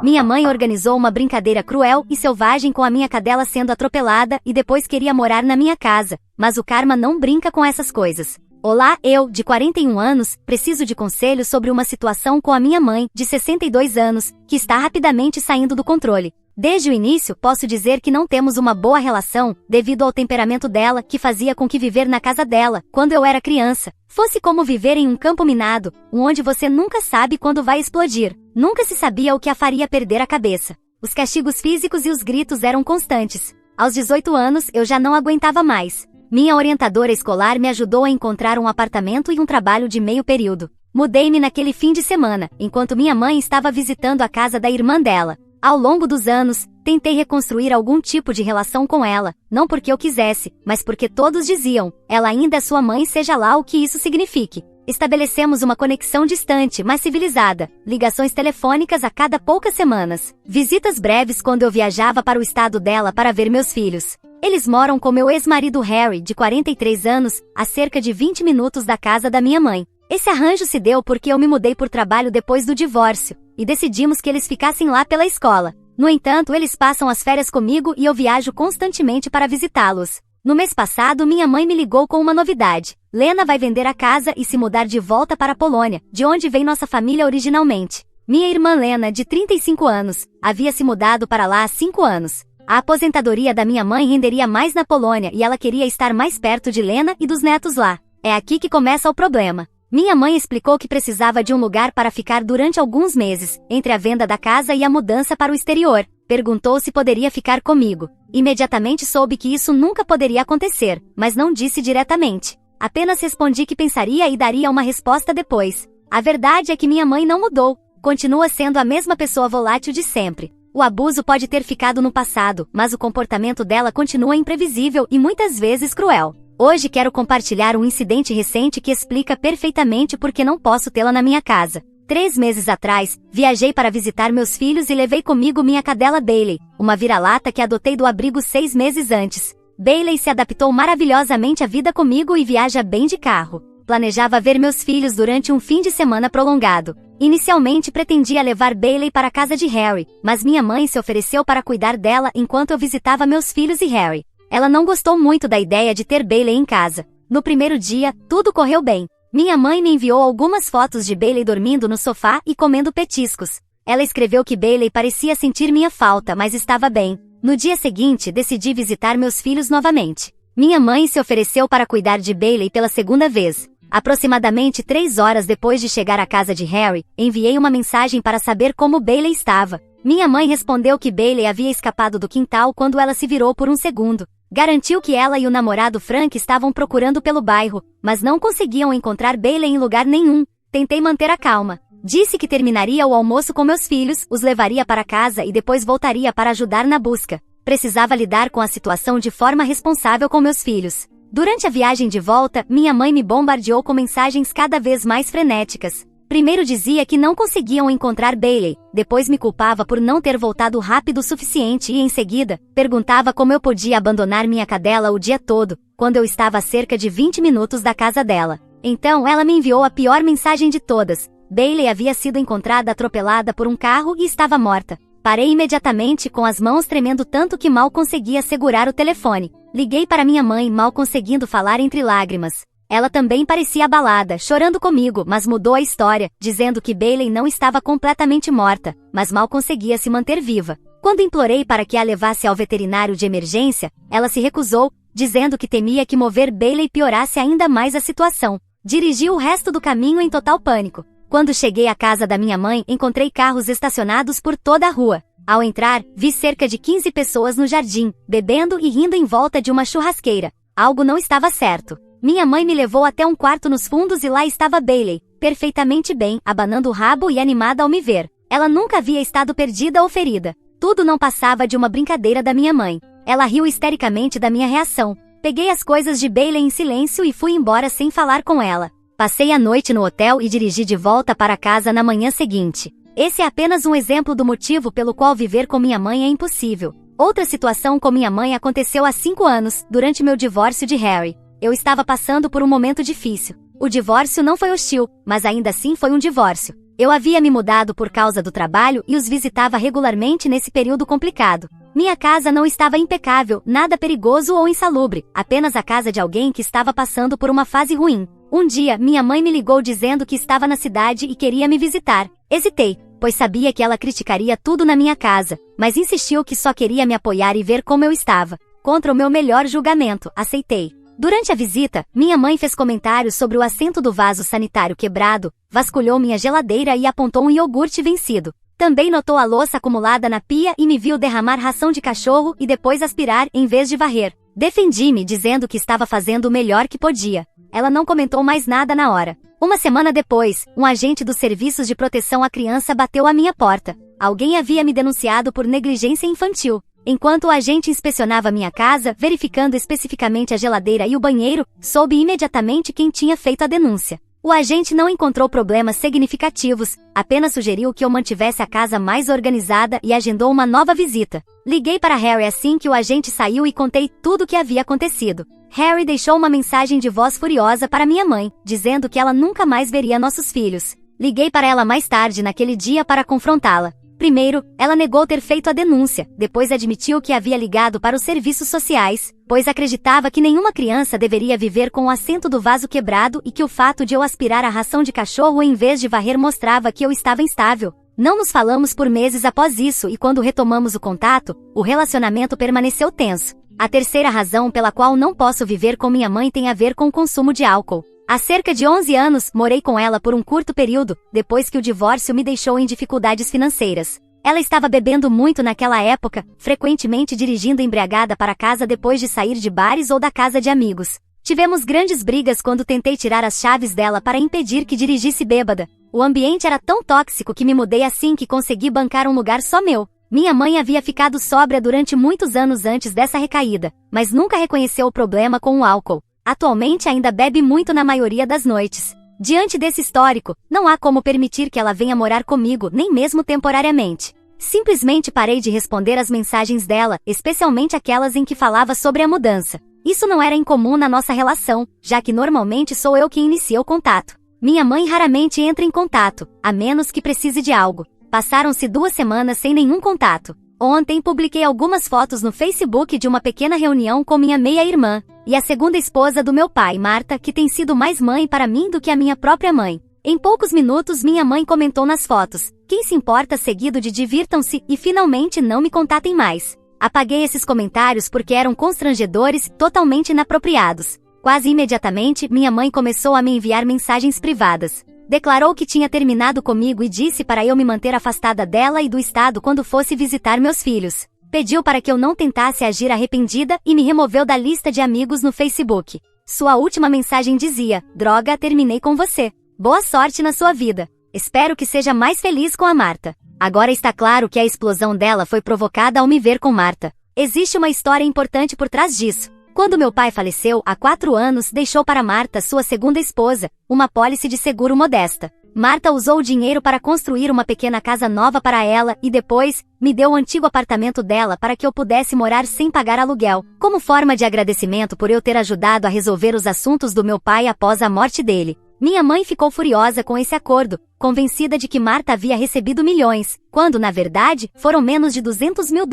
Minha mãe organizou uma brincadeira cruel e selvagem com a minha cadela sendo atropelada e depois queria morar na minha casa, mas o karma não brinca com essas coisas. Olá, eu, de 41 anos, preciso de conselhos sobre uma situação com a minha mãe, de 62 anos, que está rapidamente saindo do controle. Desde o início, posso dizer que não temos uma boa relação, devido ao temperamento dela, que fazia com que viver na casa dela, quando eu era criança, fosse como viver em um campo minado, onde você nunca sabe quando vai explodir. Nunca se sabia o que a faria perder a cabeça. Os castigos físicos e os gritos eram constantes. Aos 18 anos, eu já não aguentava mais. Minha orientadora escolar me ajudou a encontrar um apartamento e um trabalho de meio período. Mudei-me naquele fim de semana, enquanto minha mãe estava visitando a casa da irmã dela. Ao longo dos anos, tentei reconstruir algum tipo de relação com ela, não porque eu quisesse, mas porque todos diziam, ela ainda é sua mãe, seja lá o que isso signifique. Estabelecemos uma conexão distante, mas civilizada, ligações telefônicas a cada poucas semanas, visitas breves quando eu viajava para o estado dela para ver meus filhos. Eles moram com meu ex-marido Harry, de 43 anos, a cerca de 20 minutos da casa da minha mãe. Esse arranjo se deu porque eu me mudei por trabalho depois do divórcio, e decidimos que eles ficassem lá pela escola. No entanto, eles passam as férias comigo e eu viajo constantemente para visitá-los. No mês passado, minha mãe me ligou com uma novidade. Lena vai vender a casa e se mudar de volta para a Polônia, de onde vem nossa família originalmente. Minha irmã Lena, de 35 anos, havia se mudado para lá há 5 anos. A aposentadoria da minha mãe renderia mais na Polônia e ela queria estar mais perto de Lena e dos netos lá. É aqui que começa o problema. Minha mãe explicou que precisava de um lugar para ficar durante alguns meses, entre a venda da casa e a mudança para o exterior. Perguntou se poderia ficar comigo. Imediatamente soube que isso nunca poderia acontecer, mas não disse diretamente. Apenas respondi que pensaria e daria uma resposta depois. A verdade é que minha mãe não mudou. Continua sendo a mesma pessoa volátil de sempre. O abuso pode ter ficado no passado, mas o comportamento dela continua imprevisível e muitas vezes cruel. Hoje quero compartilhar um incidente recente que explica perfeitamente por que não posso tê-la na minha casa. 3 meses atrás, viajei para visitar meus filhos e levei comigo minha cadela Bailey, uma vira-lata que adotei do abrigo 6 meses antes. Bailey se adaptou maravilhosamente à vida comigo e viaja bem de carro. Planejava ver meus filhos durante um fim de semana prolongado. Inicialmente pretendia levar Bailey para a casa de Harry, mas minha mãe se ofereceu para cuidar dela enquanto eu visitava meus filhos e Harry. Ela não gostou muito da ideia de ter Bailey em casa. No primeiro dia, tudo correu bem. Minha mãe me enviou algumas fotos de Bailey dormindo no sofá e comendo petiscos. Ela escreveu que Bailey parecia sentir minha falta, mas estava bem. No dia seguinte, decidi visitar meus filhos novamente. Minha mãe se ofereceu para cuidar de Bailey pela segunda vez. Aproximadamente 3 horas depois de chegar à casa de Harry, enviei uma mensagem para saber como Bailey estava. Minha mãe respondeu que Bailey havia escapado do quintal quando ela se virou por um segundo. Garantiu que ela e o namorado Frank estavam procurando pelo bairro, mas não conseguiam encontrar Bailey em lugar nenhum. Tentei manter a calma. Disse que terminaria o almoço com meus filhos, os levaria para casa e depois voltaria para ajudar na busca. Precisava lidar com a situação de forma responsável com meus filhos. Durante a viagem de volta, minha mãe me bombardeou com mensagens cada vez mais frenéticas. Primeiro dizia que não conseguiam encontrar Bailey, depois me culpava por não ter voltado rápido o suficiente e em seguida, perguntava como eu podia abandonar minha cadela o dia todo, quando eu estava a cerca de 20 minutos da casa dela. Então ela me enviou a pior mensagem de todas. Bailey havia sido encontrada atropelada por um carro e estava morta. Parei imediatamente com as mãos tremendo tanto que mal conseguia segurar o telefone. Liguei para minha mãe mal conseguindo falar entre lágrimas. Ela também parecia abalada, chorando comigo, mas mudou a história, dizendo que Bailey não estava completamente morta, mas mal conseguia se manter viva. Quando implorei para que a levasse ao veterinário de emergência, ela se recusou, dizendo que temia que mover Bailey piorasse ainda mais a situação. Dirigi o resto do caminho em total pânico. Quando cheguei à casa da minha mãe, encontrei carros estacionados por toda a rua. Ao entrar, vi cerca de 15 pessoas no jardim, bebendo e rindo em volta de uma churrasqueira. Algo não estava certo. Minha mãe me levou até um quarto nos fundos e lá estava Bailey, perfeitamente bem, abanando o rabo e animada ao me ver. Ela nunca havia estado perdida ou ferida. Tudo não passava de uma brincadeira da minha mãe. Ela riu histericamente da minha reação. Peguei as coisas de Bailey em silêncio e fui embora sem falar com ela. Passei a noite no hotel e dirigi de volta para casa na manhã seguinte. Esse é apenas um exemplo do motivo pelo qual viver com minha mãe é impossível. Outra situação com minha mãe aconteceu há 5 anos, durante meu divórcio de Harry. Eu estava passando por um momento difícil. O divórcio não foi hostil, mas ainda assim foi um divórcio. Eu havia me mudado por causa do trabalho e os visitava regularmente nesse período complicado. Minha casa não estava impecável, nada perigoso ou insalubre, apenas a casa de alguém que estava passando por uma fase ruim. Um dia, minha mãe me ligou dizendo que estava na cidade e queria me visitar. Hesitei, pois sabia que ela criticaria tudo na minha casa, mas insistiu que só queria me apoiar e ver como eu estava. Contra o meu melhor julgamento, aceitei. Durante a visita, minha mãe fez comentários sobre o assento do vaso sanitário quebrado, vasculhou minha geladeira e apontou um iogurte vencido. Também notou a louça acumulada na pia e me viu derramar ração de cachorro e depois aspirar em vez de varrer. Defendi-me dizendo que estava fazendo o melhor que podia. Ela não comentou mais nada na hora. Uma semana depois, um agente dos serviços de proteção à criança bateu à minha porta. Alguém havia me denunciado por negligência infantil. Enquanto o agente inspecionava minha casa, verificando especificamente a geladeira e o banheiro, soube imediatamente quem tinha feito a denúncia. O agente não encontrou problemas significativos, apenas sugeriu que eu mantivesse a casa mais organizada e agendou uma nova visita. Liguei para Harry assim que o agente saiu e contei tudo o que havia acontecido. Harry deixou uma mensagem de voz furiosa para minha mãe, dizendo que ela nunca mais veria nossos filhos. Liguei para ela mais tarde naquele dia para confrontá-la. Primeiro, ela negou ter feito a denúncia, depois admitiu que havia ligado para os serviços sociais, pois acreditava que nenhuma criança deveria viver com o assento do vaso quebrado e que o fato de eu aspirar a ração de cachorro em vez de varrer mostrava que eu estava instável. Não nos falamos por meses após isso e quando retomamos o contato, o relacionamento permaneceu tenso. A terceira razão pela qual não posso viver com minha mãe tem a ver com o consumo de álcool. Há cerca de 11 anos, morei com ela por um curto período, depois que o divórcio me deixou em dificuldades financeiras. Ela estava bebendo muito naquela época, frequentemente dirigindo embriagada para casa depois de sair de bares ou da casa de amigos. Tivemos grandes brigas quando tentei tirar as chaves dela para impedir que dirigisse bêbada. O ambiente era tão tóxico que me mudei assim que consegui bancar um lugar só meu. Minha mãe havia ficado sóbria durante muitos anos antes dessa recaída, mas nunca reconheceu o problema com o álcool. Atualmente ainda bebe muito na maioria das noites. Diante desse histórico, não há como permitir que ela venha morar comigo, nem mesmo temporariamente. Simplesmente parei de responder às mensagens dela, especialmente aquelas em que falava sobre a mudança. Isso não era incomum na nossa relação, já que normalmente sou eu quem inicia o contato. Minha mãe raramente entra em contato, a menos que precise de algo. Passaram-se 2 semanas sem nenhum contato. Ontem publiquei algumas fotos no Facebook de uma pequena reunião com minha meia-irmã e a segunda esposa do meu pai, Marta, que tem sido mais mãe para mim do que a minha própria mãe. Em poucos minutos minha mãe comentou nas fotos: "Quem se importa?", seguido de "divirtam-se e finalmente não me contatem mais". Apaguei esses comentários porque eram constrangedores e totalmente inapropriados. Quase imediatamente, minha mãe começou a me enviar mensagens privadas. Declarou que tinha terminado comigo e disse para eu me manter afastada dela e do estado quando fosse visitar meus filhos. Pediu para que eu não tentasse agir arrependida e me removeu da lista de amigos no Facebook. Sua última mensagem dizia: "Droga, terminei com você. Boa sorte na sua vida. Espero que seja mais feliz com a Marta". Agora está claro que a explosão dela foi provocada ao me ver com Marta. Existe uma história importante por trás disso. Quando meu pai faleceu, há 4 anos, deixou para Marta, sua segunda esposa, uma apólice de seguro modesta. Marta usou o dinheiro para construir uma pequena casa nova para ela e depois, me deu o antigo apartamento dela para que eu pudesse morar sem pagar aluguel, como forma de agradecimento por eu ter ajudado a resolver os assuntos do meu pai após a morte dele. Minha mãe ficou furiosa com esse acordo, convencida de que Marta havia recebido milhões, quando na verdade foram menos de $200 mil,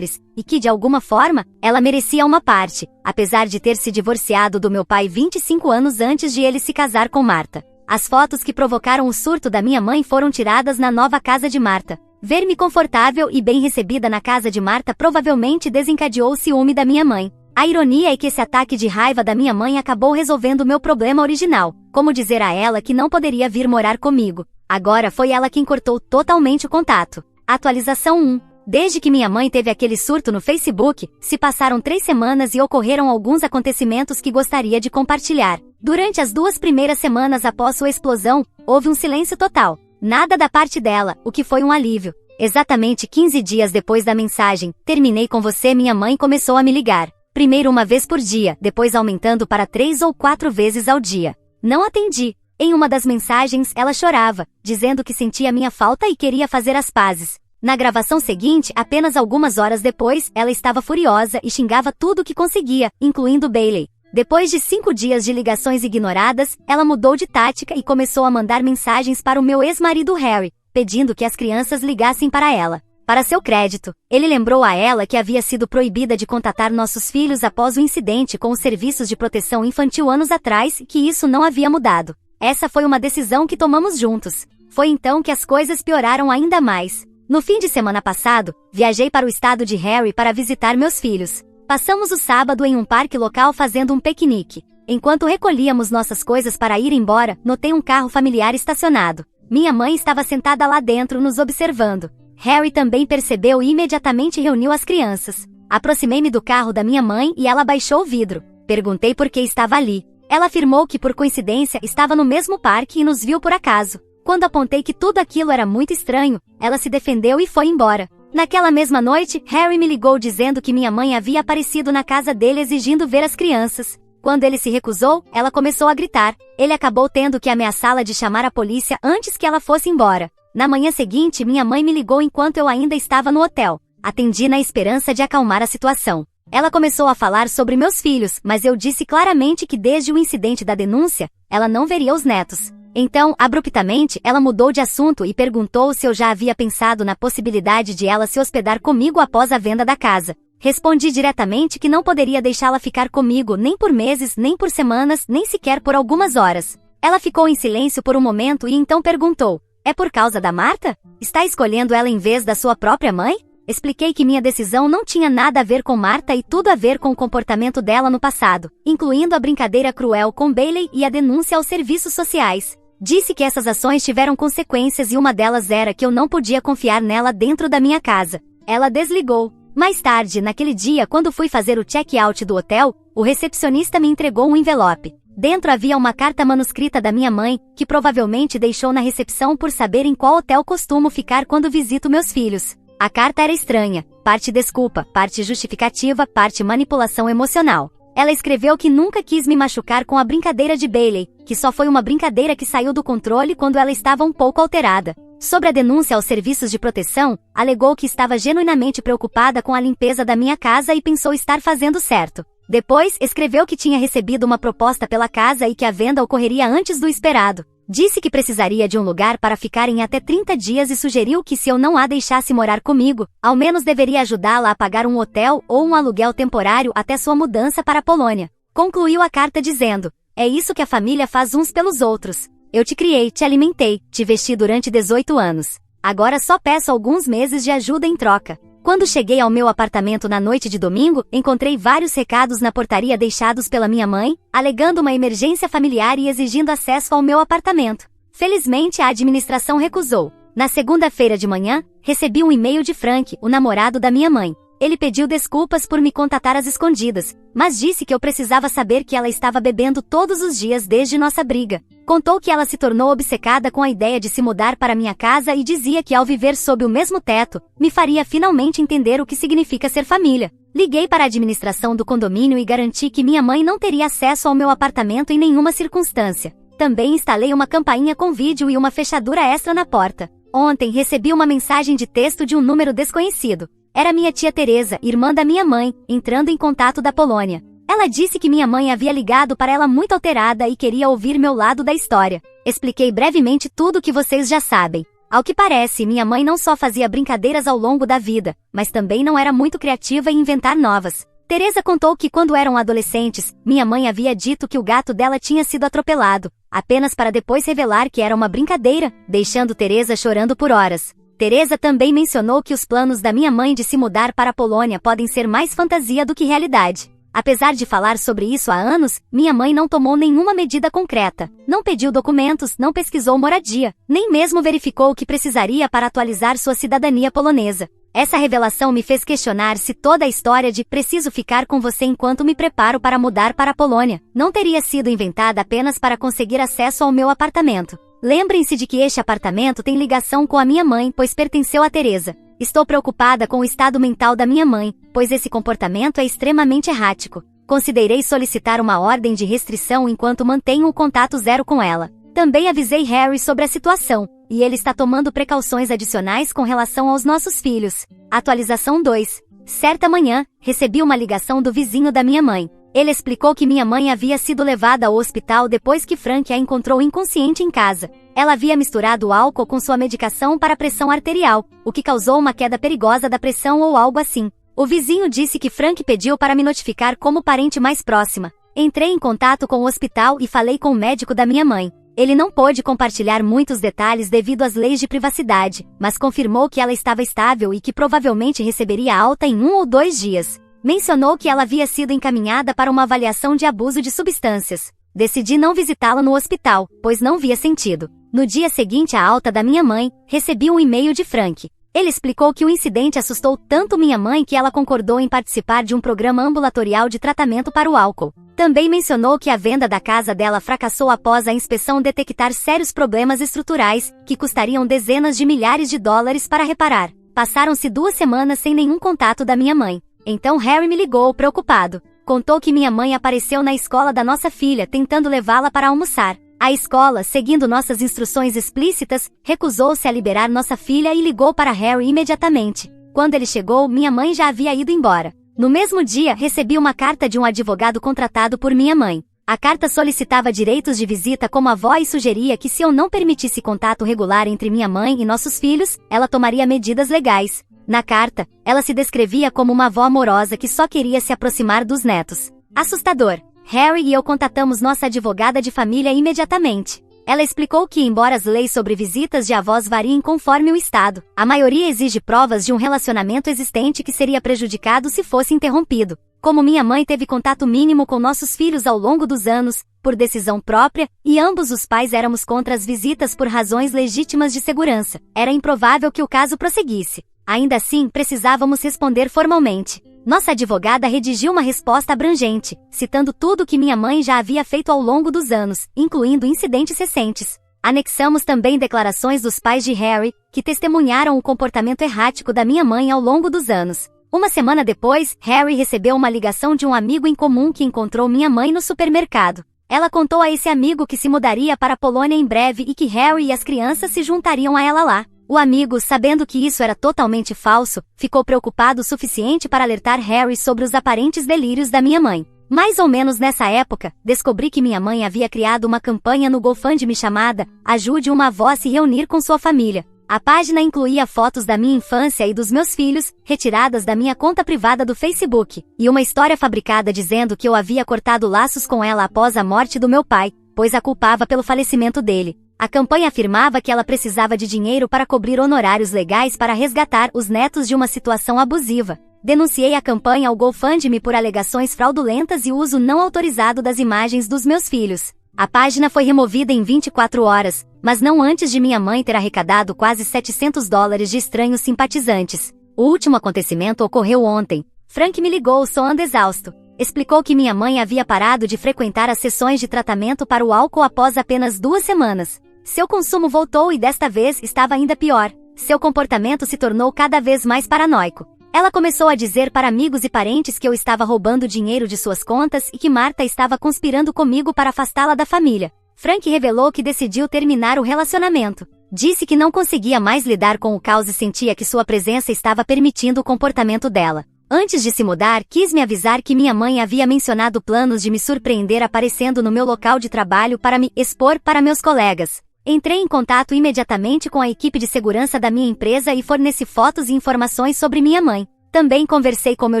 e que de alguma forma, ela merecia uma parte, apesar de ter se divorciado do meu pai 25 anos antes de ele se casar com Marta. As fotos que provocaram o surto da minha mãe foram tiradas na nova casa de Marta. Ver-me confortável e bem recebida na casa de Marta provavelmente desencadeou o ciúme da minha mãe. A ironia é que esse ataque de raiva da minha mãe acabou resolvendo o meu problema original, como dizer a ela que não poderia vir morar comigo. Agora foi ela quem cortou totalmente o contato. Atualização 1. Desde que minha mãe teve aquele surto no Facebook, se passaram 3 semanas e ocorreram alguns acontecimentos que gostaria de compartilhar. Durante as 2 primeiras semanas após sua explosão, houve um silêncio total. Nada da parte dela, o que foi um alívio. Exatamente 15 dias depois da mensagem, "Terminei com você", minha mãe começou a me ligar. Primeiro 1 vez por dia, depois aumentando para 3 ou 4 vezes ao dia. Não atendi. Em uma das mensagens, ela chorava, dizendo que sentia minha falta e queria fazer as pazes. Na gravação seguinte, apenas algumas horas depois, ela estava furiosa e xingava tudo o que conseguia, incluindo Bailey. Depois de 5 dias de ligações ignoradas, ela mudou de tática e começou a mandar mensagens para o meu ex-marido Harry, pedindo que as crianças ligassem para ela. Para seu crédito, ele lembrou a ela que havia sido proibida de contatar nossos filhos após o incidente com os serviços de proteção infantil anos atrás e que isso não havia mudado. Essa foi uma decisão que tomamos juntos. Foi então que as coisas pioraram ainda mais. No fim de semana passado, viajei para o estado de Harry para visitar meus filhos. Passamos o sábado em um parque local fazendo um piquenique. Enquanto recolhíamos nossas coisas para ir embora, notei um carro familiar estacionado. Minha mãe estava sentada lá dentro nos observando. Harry também percebeu e imediatamente reuniu as crianças. Aproximei-me do carro da minha mãe e ela baixou o vidro. Perguntei por que estava ali. Ela afirmou que por coincidência estava no mesmo parque e nos viu por acaso. Quando apontei que tudo aquilo era muito estranho, ela se defendeu e foi embora. Naquela mesma noite, Harry me ligou dizendo que minha mãe havia aparecido na casa dele exigindo ver as crianças. Quando ele se recusou, ela começou a gritar. Ele acabou tendo que ameaçá-la de chamar a polícia antes que ela fosse embora. Na manhã seguinte, minha mãe me ligou enquanto eu ainda estava no hotel. Atendi na esperança de acalmar a situação. Ela começou a falar sobre meus filhos, mas eu disse claramente que desde o incidente da denúncia, ela não veria os netos. Então, abruptamente, ela mudou de assunto e perguntou se eu já havia pensado na possibilidade de ela se hospedar comigo após a venda da casa. Respondi diretamente que não poderia deixá-la ficar comigo nem por meses, nem por semanas, nem sequer por algumas horas. Ela ficou em silêncio por um momento e então perguntou: "É por causa da Marta? Está escolhendo ela em vez da sua própria mãe?" Expliquei que minha decisão não tinha nada a ver com Marta e tudo a ver com o comportamento dela no passado, incluindo a brincadeira cruel com Bailey e a denúncia aos serviços sociais. Disse que essas ações tiveram consequências e uma delas era que eu não podia confiar nela dentro da minha casa. Ela desligou. Mais tarde, naquele dia, quando fui fazer o check-out do hotel, o recepcionista me entregou um envelope. Dentro havia uma carta manuscrita da minha mãe, que provavelmente deixou na recepção por saber em qual hotel costumo ficar quando visito meus filhos. A carta era estranha, parte desculpa, parte justificativa, parte manipulação emocional. Ela escreveu que nunca quis me machucar com a brincadeira de Bailey, que só foi uma brincadeira que saiu do controle quando ela estava um pouco alterada. Sobre a denúncia aos serviços de proteção, alegou que estava genuinamente preocupada com a limpeza da minha casa e pensou estar fazendo certo. Depois, escreveu que tinha recebido uma proposta pela casa e que a venda ocorreria antes do esperado. Disse que precisaria de um lugar para ficar em até 30 dias e sugeriu que se eu não a deixasse morar comigo, ao menos deveria ajudá-la a pagar um hotel ou um aluguel temporário até sua mudança para a Polônia. Concluiu a carta dizendo: "É isso que a família faz uns pelos outros. Eu te criei, te alimentei, te vesti durante 18 anos. Agora só peço alguns meses de ajuda em troca." Quando cheguei ao meu apartamento na noite de domingo, encontrei vários recados na portaria deixados pela minha mãe, alegando uma emergência familiar e exigindo acesso ao meu apartamento. Felizmente, a administração recusou. Na segunda-feira de manhã, recebi um e-mail de Frank, o namorado da minha mãe. Ele pediu desculpas por me contatar às escondidas, mas disse que eu precisava saber que ela estava bebendo todos os dias desde nossa briga. Contou que ela se tornou obcecada com a ideia de se mudar para minha casa e dizia que ao viver sob o mesmo teto, me faria finalmente entender o que significa ser família. Liguei para a administração do condomínio e garanti que minha mãe não teria acesso ao meu apartamento em nenhuma circunstância. Também instalei uma campainha com vídeo e uma fechadura extra na porta. Ontem recebi uma mensagem de texto de um número desconhecido. Era minha tia Teresa, irmã da minha mãe, entrando em contato da Polônia. Ela disse que minha mãe havia ligado para ela muito alterada e queria ouvir meu lado da história. Expliquei brevemente tudo o que vocês já sabem. Ao que parece, minha mãe não só fazia brincadeiras ao longo da vida, mas também não era muito criativa em inventar novas. Teresa contou que quando eram adolescentes, minha mãe havia dito que o gato dela tinha sido atropelado, apenas para depois revelar que era uma brincadeira, deixando Teresa chorando por horas. Teresa também mencionou que os planos da minha mãe de se mudar para a Polônia podem ser mais fantasia do que realidade. Apesar de falar sobre isso há anos, minha mãe não tomou nenhuma medida concreta. Não pediu documentos, não pesquisou moradia, nem mesmo verificou o que precisaria para atualizar sua cidadania polonesa. Essa revelação me fez questionar se toda a história de "preciso ficar com você enquanto me preparo para mudar para a Polônia" não teria sido inventada apenas para conseguir acesso ao meu apartamento. Lembrem-se de que este apartamento tem ligação com a minha mãe, pois pertenceu a Teresa. Estou preocupada com o estado mental da minha mãe, pois esse comportamento é extremamente errático. Considerei solicitar uma ordem de restrição enquanto mantenho o contato zero com ela. Também avisei Harry sobre a situação, e ele está tomando precauções adicionais com relação aos nossos filhos. Atualização 2. Certa manhã, recebi uma ligação do vizinho da minha mãe. Ele explicou que minha mãe havia sido levada ao hospital depois que Frank a encontrou inconsciente em casa. Ela havia misturado álcool com sua medicação para pressão arterial, o que causou uma queda perigosa da pressão ou algo assim. O vizinho disse que Frank pediu para me notificar como parente mais próxima. Entrei em contato com o hospital e falei com o médico da minha mãe. Ele não pôde compartilhar muitos detalhes devido às leis de privacidade, mas confirmou que ela estava estável e que provavelmente receberia alta em 1 ou 2 dias. Mencionou que ela havia sido encaminhada para uma avaliação de abuso de substâncias. Decidi não visitá-la no hospital, pois não via sentido. No dia seguinte à alta da minha mãe, recebi um e-mail de Frank. Ele explicou que o incidente assustou tanto minha mãe que ela concordou em participar de um programa ambulatorial de tratamento para o álcool. Também mencionou que a venda da casa dela fracassou após a inspeção detectar sérios problemas estruturais, que custariam dezenas de milhares de dólares para reparar. Passaram-se 2 semanas sem nenhum contato da minha mãe. Então Harry me ligou, preocupado. Contou que minha mãe apareceu na escola da nossa filha, tentando levá-la para almoçar. A escola, seguindo nossas instruções explícitas, recusou-se a liberar nossa filha e ligou para Harry imediatamente. Quando ele chegou, minha mãe já havia ido embora. No mesmo dia, recebi uma carta de um advogado contratado por minha mãe. A carta solicitava direitos de visita como avó e sugeria que se eu não permitisse contato regular entre minha mãe e nossos filhos, ela tomaria medidas legais. Na carta, ela se descrevia como uma avó amorosa que só queria se aproximar dos netos. Assustador. Harry e eu contatamos nossa advogada de família imediatamente. Ela explicou que, embora as leis sobre visitas de avós variem conforme o estado, a maioria exige provas de um relacionamento existente que seria prejudicado se fosse interrompido. Como minha mãe teve contato mínimo com nossos filhos ao longo dos anos, por decisão própria, e ambos os pais éramos contra as visitas por razões legítimas de segurança, era improvável que o caso prosseguisse. Ainda assim, precisávamos responder formalmente. Nossa advogada redigiu uma resposta abrangente, citando tudo o que minha mãe já havia feito ao longo dos anos, incluindo incidentes recentes. Anexamos também declarações dos pais de Harry, que testemunharam o comportamento errático da minha mãe ao longo dos anos. Uma semana depois, Harry recebeu uma ligação de um amigo em comum que encontrou minha mãe no supermercado. Ela contou a esse amigo que se mudaria para a Polônia em breve e que Harry e as crianças se juntariam a ela lá. O amigo, sabendo que isso era totalmente falso, ficou preocupado o suficiente para alertar Harry sobre os aparentes delírios da minha mãe. Mais ou menos nessa época, descobri que minha mãe havia criado uma campanha no GoFundMe chamada Ajude uma avó a se reunir com sua família. A página incluía fotos da minha infância e dos meus filhos, retiradas da minha conta privada do Facebook, e uma história fabricada dizendo que eu havia cortado laços com ela após a morte do meu pai, pois a culpava pelo falecimento dele. A campanha afirmava que ela precisava de dinheiro para cobrir honorários legais para resgatar os netos de uma situação abusiva. Denunciei a campanha ao GoFundMe por alegações fraudulentas e uso não autorizado das imagens dos meus filhos. A página foi removida em 24 horas, mas não antes de minha mãe ter arrecadado quase $700 de estranhos simpatizantes. O último acontecimento ocorreu ontem. Frank me ligou soando exausto. Explicou que minha mãe havia parado de frequentar as sessões de tratamento para o álcool após apenas 2 semanas. Seu consumo voltou e desta vez estava ainda pior. Seu comportamento se tornou cada vez mais paranoico. Ela começou a dizer para amigos e parentes que eu estava roubando dinheiro de suas contas e que Marta estava conspirando comigo para afastá-la da família. Frank revelou que decidiu terminar o relacionamento. Disse que não conseguia mais lidar com o caos e sentia que sua presença estava permitindo o comportamento dela. Antes de se mudar, quis me avisar que minha mãe havia mencionado planos de me surpreender aparecendo no meu local de trabalho para me expor para meus colegas. Entrei em contato imediatamente com a equipe de segurança da minha empresa e forneci fotos e informações sobre minha mãe. Também conversei com meu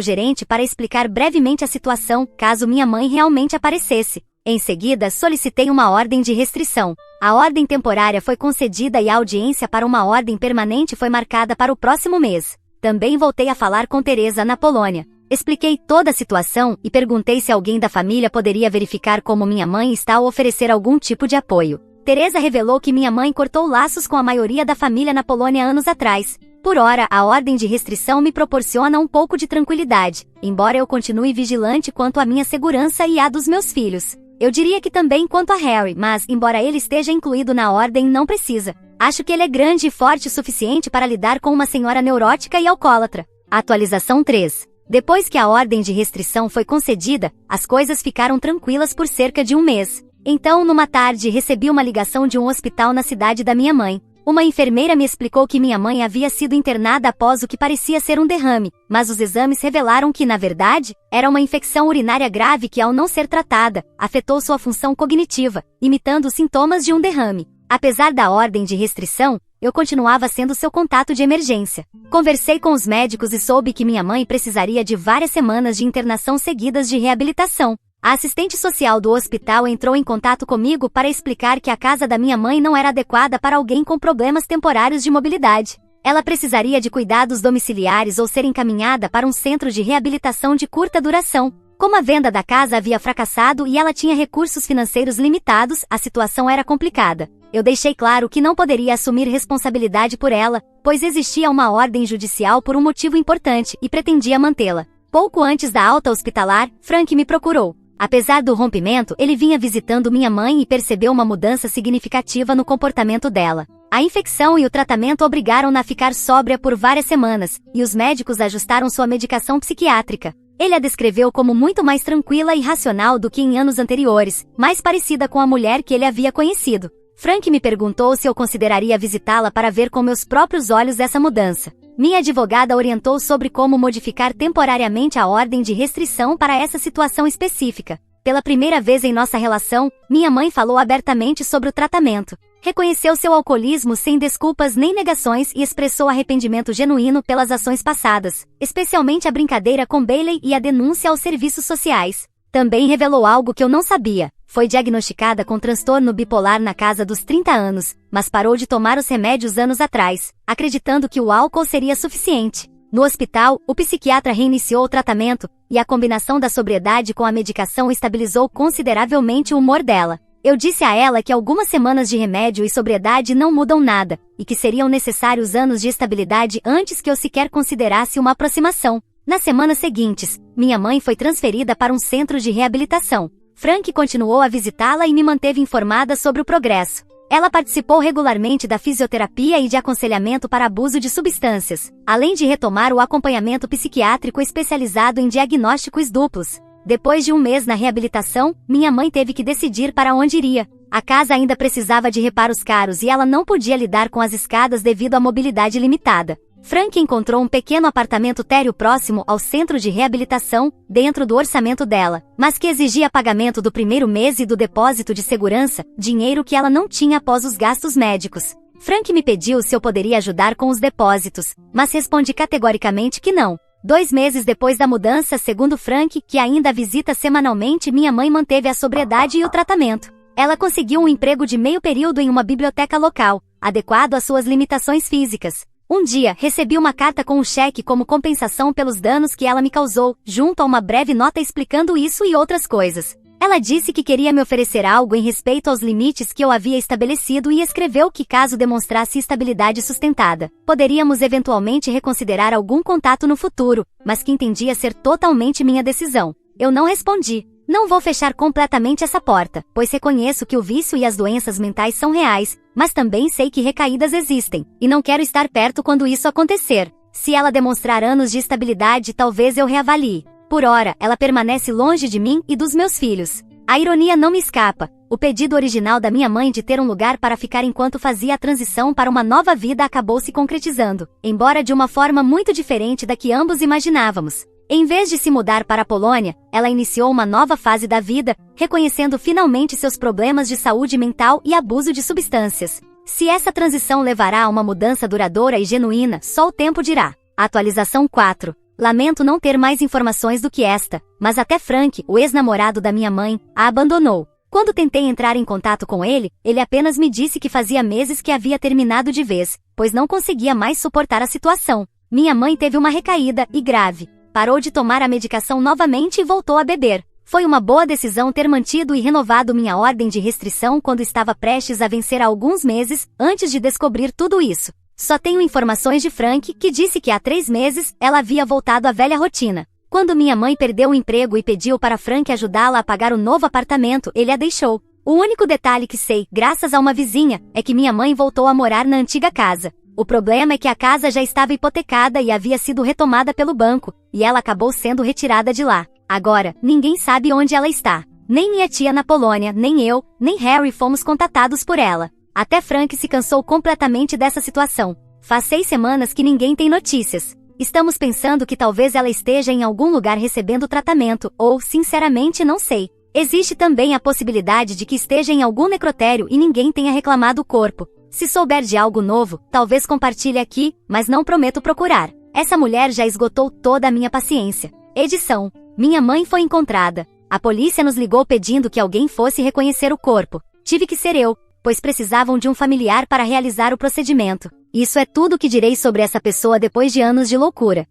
gerente para explicar brevemente a situação, caso minha mãe realmente aparecesse. Em seguida, solicitei uma ordem de restrição. A ordem temporária foi concedida e a audiência para uma ordem permanente foi marcada para o próximo mês. Também voltei a falar com Teresa na Polônia. Expliquei toda a situação e perguntei se alguém da família poderia verificar como minha mãe está ou oferecer algum tipo de apoio. Teresa revelou que minha mãe cortou laços com a maioria da família na Polônia anos atrás. Por ora, a ordem de restrição me proporciona um pouco de tranquilidade, embora eu continue vigilante quanto à minha segurança e à dos meus filhos. Eu diria que também quanto a Harry, mas, embora ele esteja incluído na ordem, não precisa. Acho que ele é grande e forte o suficiente para lidar com uma senhora neurótica e alcoólatra. Atualização 3. Depois que a ordem de restrição foi concedida, as coisas ficaram tranquilas por cerca de 1 mês. Então, numa tarde, recebi uma ligação de um hospital na cidade da minha mãe. Uma enfermeira me explicou que minha mãe havia sido internada após o que parecia ser um derrame, mas os exames revelaram que, na verdade, era uma infecção urinária grave que, ao não ser tratada, afetou sua função cognitiva, imitando os sintomas de um derrame. Apesar da ordem de restrição, eu continuava sendo seu contato de emergência. Conversei com os médicos e soube que minha mãe precisaria de várias semanas de internação seguidas de reabilitação. A assistente social do hospital entrou em contato comigo para explicar que a casa da minha mãe não era adequada para alguém com problemas temporários de mobilidade. Ela precisaria de cuidados domiciliares ou ser encaminhada para um centro de reabilitação de curta duração. Como a venda da casa havia fracassado e ela tinha recursos financeiros limitados, a situação era complicada. Eu deixei claro que não poderia assumir responsabilidade por ela, pois existia uma ordem judicial por um motivo importante e pretendia mantê-la. Pouco antes da alta hospitalar, Frank me procurou. Apesar do rompimento, ele vinha visitando minha mãe e percebeu uma mudança significativa no comportamento dela. A infecção e o tratamento obrigaram-na a ficar sóbria por várias semanas, e os médicos ajustaram sua medicação psiquiátrica. Ele a descreveu como muito mais tranquila e racional do que em anos anteriores, mais parecida com a mulher que ele havia conhecido. Frank me perguntou se eu consideraria visitá-la para ver com meus próprios olhos essa mudança. Minha advogada orientou sobre como modificar temporariamente a ordem de restrição para essa situação específica. Pela primeira vez em nossa relação, minha mãe falou abertamente sobre o tratamento. Reconheceu seu alcoolismo sem desculpas nem negações e expressou arrependimento genuíno pelas ações passadas, especialmente a brincadeira com Bailey e a denúncia aos serviços sociais. Também revelou algo que eu não sabia. Foi diagnosticada com transtorno bipolar na casa dos 30 anos, mas parou de tomar os remédios anos atrás, acreditando que o álcool seria suficiente. No hospital, o psiquiatra reiniciou o tratamento, e a combinação da sobriedade com a medicação estabilizou consideravelmente o humor dela. Eu disse a ela que algumas semanas de remédio e sobriedade não mudam nada, e que seriam necessários anos de estabilidade antes que eu sequer considerasse uma aproximação. Nas semanas seguintes, minha mãe foi transferida para um centro de reabilitação. Frank continuou a visitá-la e me manteve informada sobre o progresso. Ela participou regularmente da fisioterapia e de aconselhamento para abuso de substâncias, além de retomar o acompanhamento psiquiátrico especializado em diagnósticos duplos. Depois de um mês na reabilitação, minha mãe teve que decidir para onde iria. A casa ainda precisava de reparos caros e ela não podia lidar com as escadas devido à mobilidade limitada. Frank encontrou um pequeno apartamento térreo próximo ao centro de reabilitação, dentro do orçamento dela, mas que exigia pagamento do primeiro mês e do depósito de segurança, dinheiro que ela não tinha após os gastos médicos. Frank me pediu se eu poderia ajudar com os depósitos, mas respondi categoricamente que não. 2 meses depois da mudança, segundo Frank, que ainda a visita semanalmente, minha mãe manteve a sobriedade e o tratamento. Ela conseguiu um emprego de meio período em uma biblioteca local, adequado às suas limitações físicas. Um dia, recebi uma carta com um cheque como compensação pelos danos que ela me causou, junto a uma breve nota explicando isso e outras coisas. Ela disse que queria me oferecer algo em respeito aos limites que eu havia estabelecido e escreveu que, caso demonstrasse estabilidade sustentada, poderíamos eventualmente reconsiderar algum contato no futuro, mas que entendia ser totalmente minha decisão. Eu não respondi. Não vou fechar completamente essa porta, pois reconheço que o vício e as doenças mentais são reais, mas também sei que recaídas existem, e não quero estar perto quando isso acontecer. Se ela demonstrar anos de estabilidade, talvez eu reavalie. Por ora, ela permanece longe de mim e dos meus filhos. A ironia não me escapa. O pedido original da minha mãe de ter um lugar para ficar enquanto fazia a transição para uma nova vida acabou se concretizando, embora de uma forma muito diferente da que ambos imaginávamos. Em vez de se mudar para a Polônia, ela iniciou uma nova fase da vida, reconhecendo finalmente seus problemas de saúde mental e abuso de substâncias. Se essa transição levará a uma mudança duradoura e genuína, só o tempo dirá. Atualização 4. Lamento não ter mais informações do que esta, mas até Frank, o ex-namorado da minha mãe, a abandonou. Quando tentei entrar em contato com ele, ele apenas me disse que fazia meses que havia terminado de vez, pois não conseguia mais suportar a situação. Minha mãe teve uma recaída, e grave. Parou de tomar a medicação novamente e voltou a beber. Foi uma boa decisão ter mantido e renovado minha ordem de restrição quando estava prestes a vencer há alguns meses, antes de descobrir tudo isso. Só tenho informações de Frank, que disse que há 3 meses, ela havia voltado à velha rotina. Quando minha mãe perdeu o emprego e pediu para Frank ajudá-la a pagar o novo apartamento, ele a deixou. O único detalhe que sei, graças a uma vizinha, é que minha mãe voltou a morar na antiga casa. O problema é que a casa já estava hipotecada e havia sido retomada pelo banco, e ela acabou sendo retirada de lá. Agora, ninguém sabe onde ela está. Nem minha tia na Polônia, nem eu, nem Harry fomos contatados por ela. Até Frank se cansou completamente dessa situação. Faz 6 semanas que ninguém tem notícias. Estamos pensando que talvez ela esteja em algum lugar recebendo tratamento, ou, sinceramente, não sei. Existe também a possibilidade de que esteja em algum necrotério e ninguém tenha reclamado o corpo. Se souber de algo novo, talvez compartilhe aqui, mas não prometo procurar. Essa mulher já esgotou toda a minha paciência. Edição. Minha mãe foi encontrada. A polícia nos ligou pedindo que alguém fosse reconhecer o corpo. Tive que ser eu, pois precisavam de um familiar para realizar o procedimento. Isso é tudo que direi sobre essa pessoa depois de anos de loucura.